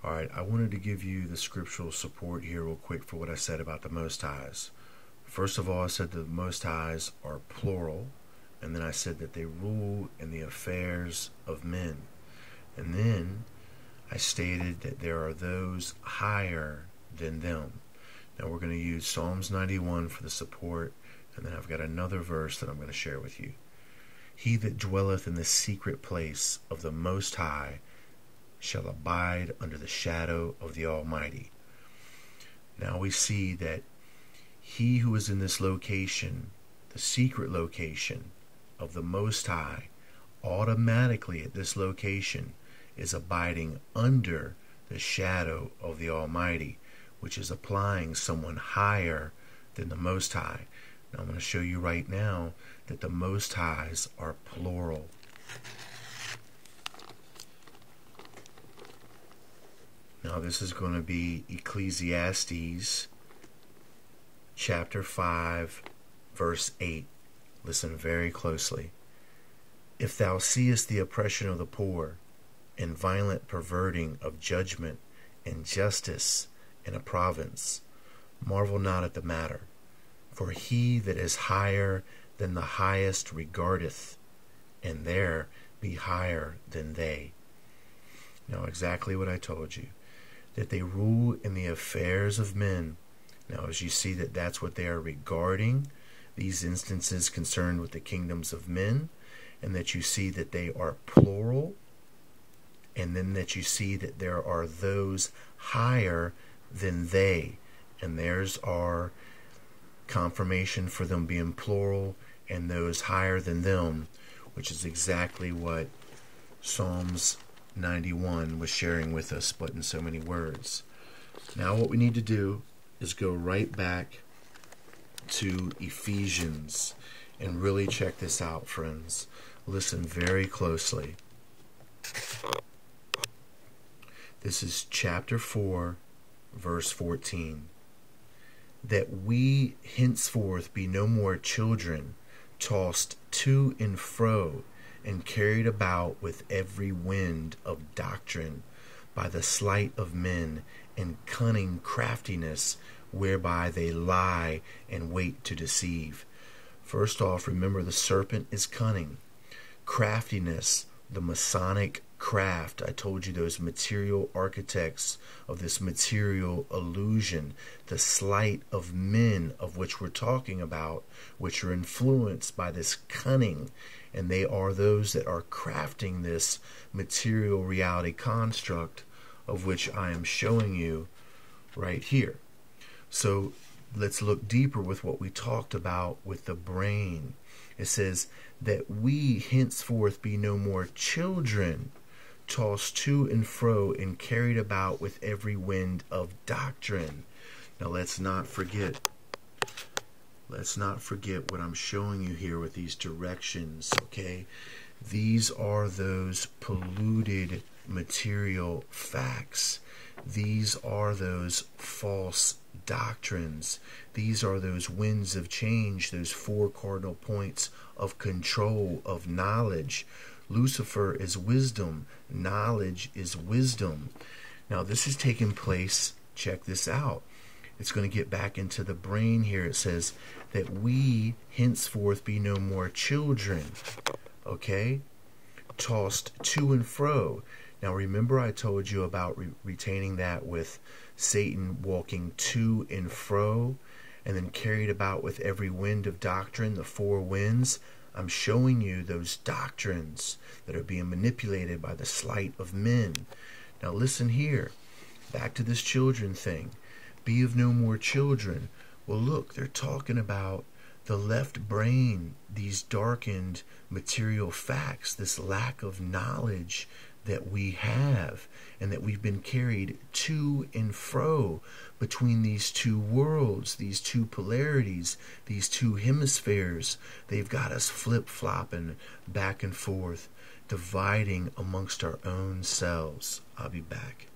All right, I wanted to give you the scriptural support here real quick for what I said about the Most Highs. First of all, I said the Most Highs are plural, and then I said that they rule in the affairs of men. And then I stated that there are those higher than them. Now we're going to use Psalms 91 for the support, and then I've got another verse that I'm going to share with you. He that dwelleth in the secret place of the Most High shall abide under the shadow of the Almighty. Now we see that he who is in this location, the secret location of the Most High, automatically at this location is abiding under the shadow of the Almighty, which is applying someone higher than the Most High. Now I'm going to show you right now that the Most Highs are plural. Now this is going to be Ecclesiastes chapter 5 verse 8. Listen very closely. If thou seest the oppression of the poor, and violent perverting of judgment and justice in a province, marvel not at the matter. For he that is higher than the highest regardeth, and there be higher than they. Now exactly what I told you, that they rule in the affairs of men. Now as you see that that's what they are regarding, these instances concerned with the kingdoms of men, and that you see that they are plural, and then that you see that there are those higher than they, and there's our confirmation for them being plural, and those higher than them, which is exactly what Psalms 91 was sharing with us, but in so many words. Now what we need to do is go right back to Ephesians and really check this out, friends. Listen very closely. This is chapter 4, verse 14. That we henceforth be no more children, tossed to and fro, and carried about with every wind of doctrine, by the sleight of men, and cunning craftiness, whereby they lie and wait to deceive. First off, remember the serpent is cunning. Craftiness, the Masonic craft. I told you those material architects of this material illusion, the sleight of men of which we're talking about, which are influenced by this cunning, and they are those that are crafting this material reality construct of which I am showing you right here. So let's look deeper with what we talked about with the brain. It says that we henceforth be no more children, tossed to and fro and carried about with every wind of doctrine. Now let's not forget what I'm showing you here with these directions, okay? These are those polluted material facts. These are those false doctrines. These are those winds of change, those four cardinal points of control, of knowledge. Lucifer is wisdom. Knowledge is wisdom. Now this is taking place, check this out. It's going to get back into the brain here. It says that we henceforth be no more children. Okay? Tossed to and fro. Now remember I told you about retaining that with Satan walking to and fro, and then carried about with every wind of doctrine, the four winds. I'm showing you those doctrines that are being manipulated by the sleight of men. Now listen here. Back to this children thing. Be of no more children. Well look, they're talking about the left brain, these darkened material facts, this lack of knowledge that we have, and that we've been carried to and fro between these two worlds, these two polarities, these two hemispheres. They've got us flip-flopping back and forth, dividing amongst our own selves. I'll be back.